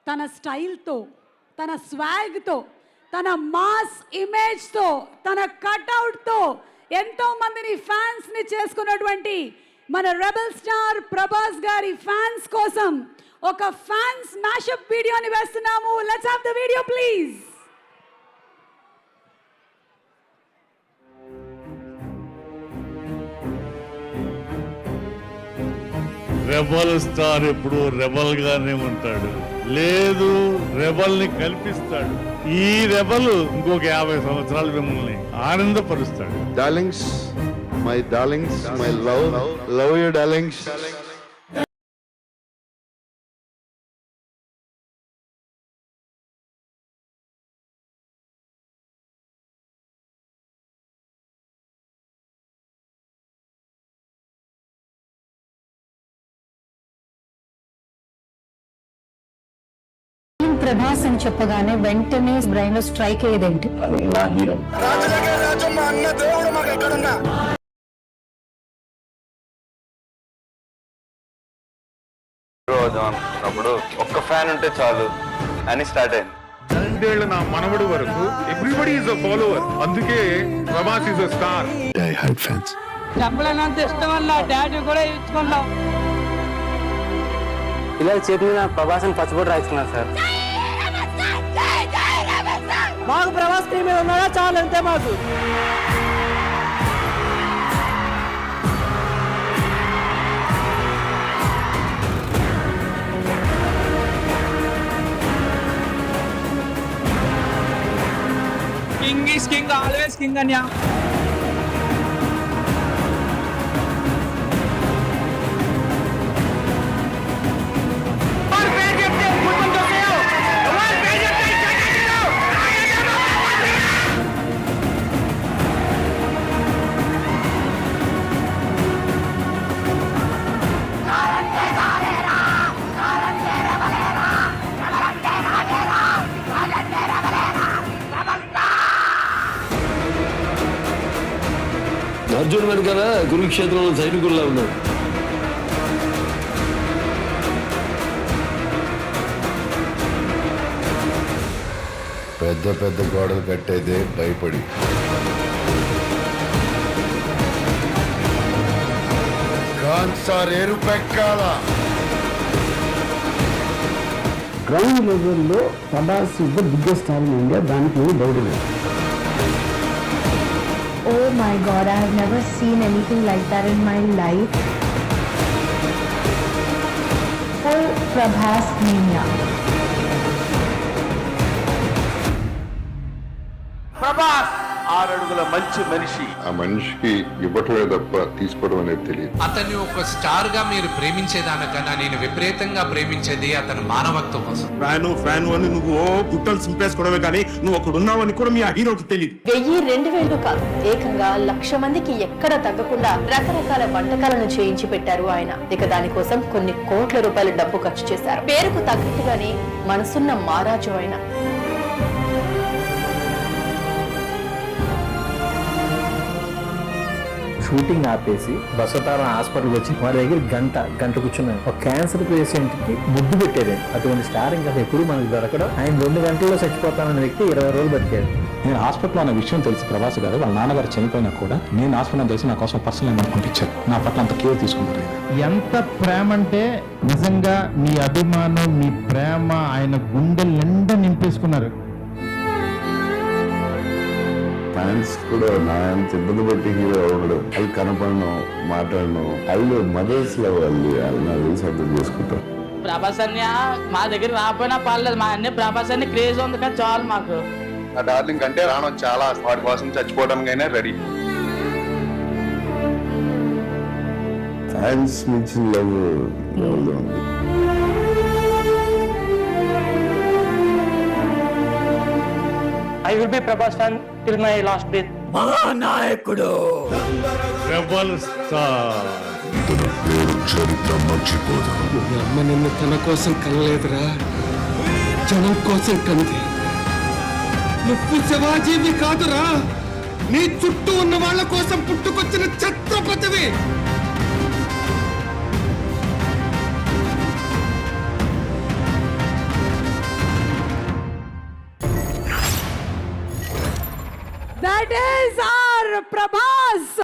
తన స్టైల్తో, తన స్వాగ్తో, తన మాస్ ఇమేజ్తో, తన కట్అవుట్తో ఎంతో మందిని ఫ్యాన్స్ని చేసుకున్నటువంటి మన రెబల్ స్టార్ ప్రభాస్ గారి ఫ్యాన్స్ కోసం ఒక ఫ్యాన్స్ మ్యాషప్ వీడియోని వేస్తున్నాము. Let's have the video please. Rebel star ఎప్పుడు రెబల్ గానే ఉంటాడు, లేదు రెబల్ ని కల్పిస్తాడు. ఈ రెబల్ ఇంకొక 50 సంవత్సరాలు మిమ్మల్ని ఆనందపరుస్తాడు. Darlings, my darlings, my love you darlings. Prabhas అని చెప్పగానే వెంటనే బ్రెయిన్ లో స్ట్రైక్ అయ్యేదేంటి? అప్పుడు ఒక్క ఫ్యాన్ ఉంటే చాలు అని స్టార్ట్ అయింది. 2 నా మనవడు వరకు ఎవ్రీబడి ఈజ్ అ ఫాలోవర్. అందుకే Prabhas is a star. I have fans. చెప్పలేనంత ఇష్టం వల్ల డాడీ కూడా ఇచ్చుకున్నాం. ఇలా చేతి మీద ప్రభాస్ అని పచ్చబొట్టు రాయించుకున్నాను సార్. మాకు ప్రభాస్ టీం మీద ఉన్నాడా చాలు, అంతే మాకు. King is king, always king అన్యా. అర్జున్ వెనకాల కురుక్షేత్రంలో సైనికుల్లా ఉన్నాడు. పెద్ద పెద్ద గోడలు కట్టేదే భయపడి. కాన్సార్ ఎరుపెక్కాల. గ్రౌండ్ లెవెల్లో Prabhas is the biggest star in India, దానికి ఏమి డౌట్ లేదు. Oh my God, I have never seen anything like that in my life. Full Prabhas mania. Prabhas 6 అడుగుల మంచి మనిషి. ఆ మనిషికి ఇవ్వటమే తప్ప తీసుకోవడం అనేది తెలియదు. అతన్ని ఒక స్టార్ గా మీరు ప్రేమించేదానికన్నా నేను విపరీతంగా ప్రేమించేది అతని మానవత్వం కోసం. ఫ్యాన్ అని నువ్వు గుట్టలు సింపేసుకోవడమే కానీ నువ్వు ఒకడు ఉన్నావని కూడా మీ ఆ హీరోకి తెలియదు. 1000-2000 కాదు, ఏకంగా 1,00,000 మందికి ఎక్కడ తగ్గకుండా రకరకాల వంటకాలను చేయించి పెట్టారు ఆయన. ఇక దానికోసం కొన్ని కోట్ల రూపాయల డబ్బు ఖర్చు చేశారు. పేరుకు తగ్గట్టుగానే మనసున్న మహారాజు ఆయన. షూటింగ్ ఆపేసి బసవతారం హాస్పిటల్కి వచ్చి వారి దగ్గర గంట కూర్చున్నాను. ఒక క్యాన్సర్ పేషెంట్ కి ముద్దు పెట్టేది. అటువంటి స్టార్ ఇంకా ఎప్పుడు మనకు దొరకడం. ఆయన 2 గంటల్లో చచ్చిపోతానన్న వ్యక్తి 20 రోజులు బతికాడు. నేను హాస్పిటల్ అన్న విషయం తెలిసి ప్రభాస్ గారు వాళ్ళ నాన్నగారు చనిపోయినా కూడా నేను హాస్పిటల్ తెలిసి నా కోసం పర్సనల్ పంపించారు. నా పట్ల అంత కేర్ తీసుకుంటారు. ఎంత ప్రేమ అంటే నిజంగా మీ అభిమానం, మీ ప్రేమ ఆయన గుండె నిండా నింపేసుకున్నారు. ఫ్యాన్స్ కూడా నా అంత ఇబ్బంది పెట్టి హీరో అవ్వడం, అది కనపడడం, మాట్లాడడం, వాళ్ళు మదర్స్ లో వాళ్ళు నాకు తెలిసి అర్థం చేసుకుంటారు. ప్రభాస్ అన్య మా దగ్గర రాకపోయినా పర్లేదు, మా అన్ని ప్రభాస్ అన్ని క్రేజ్ ఉంది కానీ చాలు మాకు. ఆ డార్లింగ్ అంటే రావడం చాలా, వాడి కోసం చచ్చిపోవడానికైనా రెడీ. ఫ్యాన్స్ నుంచి లవ్ ఎవరిలో ఉంది. I will be Prabhas fan till my last breath. Mahanayakudu rebel star. చరిత్ర మర్చిపోదు. అమ్మ నిన్ను తన కోసం కనలేదురా, జనం కోసం కంది. నువ్వు శివాజీవి కాదురా, నీ చుట్టూ ఉన్న వాళ్ళ కోసం పుట్టుకొచ్చిన ఛత్రపతివి. That is our Prabhas.